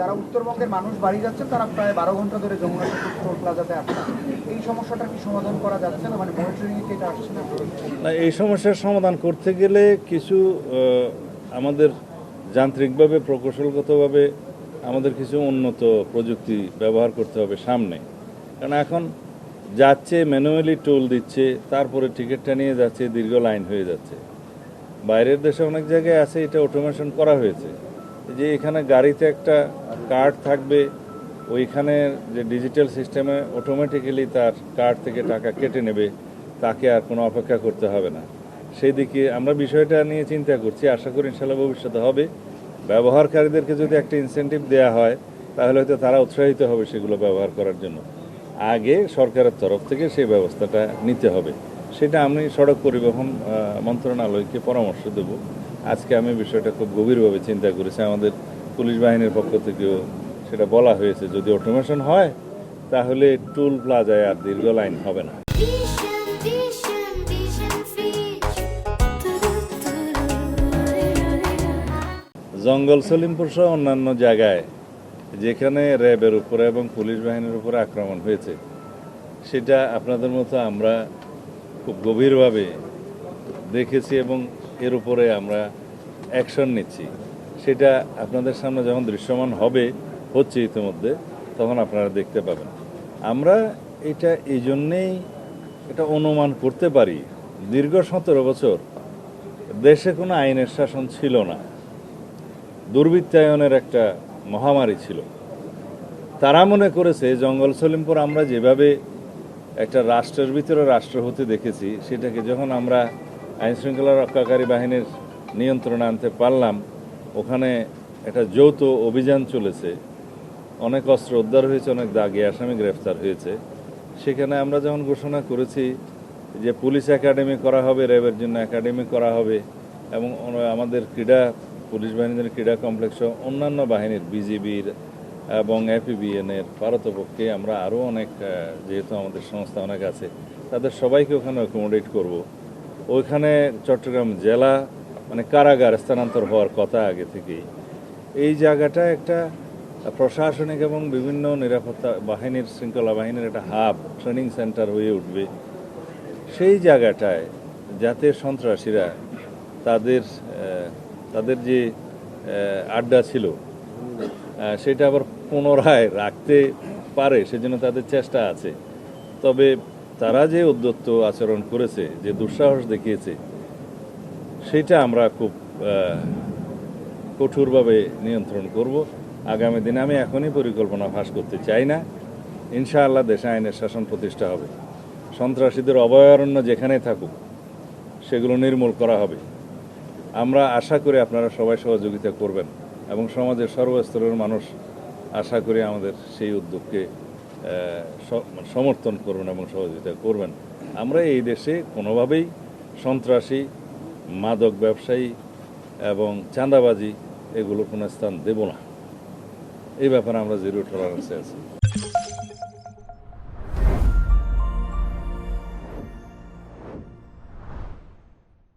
যারা উত্তরবঙ্গের মানুষ বাড়ি যাচ্ছেন তারা প্রায় 12 ঘন্টা ধরে যমুনা সেতু টোল প্লাজাতে আছেন। এই সমস্যাটা কি সমাধান করা যাচ্ছে না? মানে মনিটরিং কি এটা আসছে না? না, এই সমস্যার সমাধান করতে গেলে কিছু আমাদের যান্ত্রিকভাবে প্রকৌশলগতভাবে আমাদের কিছু উন্নত প্রযুক্তি ব্যবহার করতে হবে সামনে। কারণ এখন যাচ্ছে ম্যানুয়ালি টোল দিচ্ছে, তারপরে টিকিটটা নিয়ে যাচ্ছে, দীর্ঘ লাইন হয়ে যাচ্ছে। বাইরের দেশে অনেক জায়গায় আছে এটা অটোমেশন করা হয়েছে, যে এখানে গাড়িতে একটা কার্ড থাকবে, ওইখানে যে ডিজিটাল সিস্টেমে অটোমেটিক্যালি তার কার্ড থেকে টাকা কেটে নেবে, তাকে আর কোনো অপেক্ষা করতে হবে না। সেই দিকে আমরা বিষয়টা নিয়ে চিন্তা করছি, আশা করি ইনশাল্লাহ ভবিষ্যতে হবে। ব্যবহারকারীদেরকে যদি একটা ইনসেন্টিভ দেওয়া হয় তাহলে হয়তো তারা উৎসাহিত হবে সেগুলো ব্যবহার করার জন্য। আগে সরকারের তরফ থেকে সেই ব্যবস্থাটা নিতে হবে, সেটা আমি সড়ক পরিবহন মন্ত্রণালয়কে পরামর্শ দেব। আজকে আমি বিষয়টা খুব গভীরভাবে চিন্তা করেছি, আমাদের পুলিশ বাহিনীর পক্ষ থেকেও সেটা বলা হয়েছে, যদি অটোমেশন হয় তাহলে টোল প্লাজায় আর দীর্ঘ লাইন হবে না। জঙ্গল সলিমপুর সহ অন্যান্য জায়গায় যেখানে র্যাবের উপরে এবং পুলিশ বাহিনীর উপরে আক্রমণ হয়েছে, সেটা আপনাদের মতো আমরা খুব গভীরভাবে দেখেছি এবং এর উপরে আমরা অ্যাকশন নিচ্ছি। সেটা আপনাদের সামনে যখন দৃশ্যমান হবে, হচ্ছে ইতিমধ্যে, তখন আপনারা দেখতে পাবেন। আমরা এটা এই জন্যেই এটা অনুমান করতে পারি, দীর্ঘ 17 বছর দেশে কোনো আইনের শাসন ছিল না, দুর্বৃত্তায়নের একটা মহামারী ছিল। তারা মনে করেছে জঙ্গল সলিমপুর আমরা যেভাবে একটা রাষ্ট্রের ভিতরে রাষ্ট্র হতে দেখেছি, সেটাকে যখন আমরা আইনশৃঙ্খলা রক্ষাকারী বাহিনীর নিয়ন্ত্রণে আনতে পারলাম, ওখানে একটা যৌথ অভিযান চলেছে, অনেক অস্ত্র উদ্ধার হয়েছে, অনেক দাগি আসামি গ্রেফতার হয়েছে। সেখানে আমরা যখন ঘোষণা করেছি যে পুলিশ একাডেমি করা হবে, র্যাবের জন্য একাডেমি করা হবে, এবং আমাদের পুলিশ বাহিনীর ক্রীড়া কমপ্লেক্স অন্যান্য বাহিনীর বিজিবির এবং এপিবিএনের পারতপক্ষে আমরা আরও অনেক, যেহেতু আমাদের সংস্থা অনেক আছে, তাদের সবাইকে ওখানে অ্যাকোমোডেট করব। ওইখানে চট্টগ্রাম জেলা মানে কারাগার স্থানান্তর হওয়ার কথা আগে থেকেই। এই জায়গাটা একটা প্রশাসনিক এবং বিভিন্ন নিরাপত্তা বাহিনীর, শৃঙ্খলা বাহিনীর একটা হাব, ট্রেনিং সেন্টার হয়ে উঠবে। সেই জায়গাটায় যাতে সন্ত্রাসীরা তাদের যে আড্ডা ছিল সেটা আবার পুনরায় রাখতে পারে, সেজন্য তাদের চেষ্টা আছে। তবে তারা যে উদ্যত্ত আচরণ করেছে, যে দুঃসাহস দেখিয়েছে, সেটা আমরা খুব কঠোরভাবে নিয়ন্ত্রণ করব আগামী দিনে। আমি এখনই পরিকল্পনা ফাঁস করতে চাই না। ইনশাআল্লাহ দেশে আইনের শাসন প্রতিষ্ঠা হবে, সন্ত্রাসীদের অভয়ারণ্য যেখানে থাকুক সেগুলো নির্মূল করা হবে। আমরা আশা করি আপনারা সবাই সহযোগিতা করবেন এবং সমাজের সর্বস্তরের মানুষ আশা করি আমাদের সেই উদ্যোগকে সমর্থন করবেন এবং সহযোগিতা করবেন। আমরা এই দেশে কোনোভাবেই সন্ত্রাসী, মাদক ব্যবসায়ী এবং চাঁদাবাজি এগুলো কোনো স্থান দেব না। এই ব্যাপারে আমরা জিরো টলারেন্সে আছি।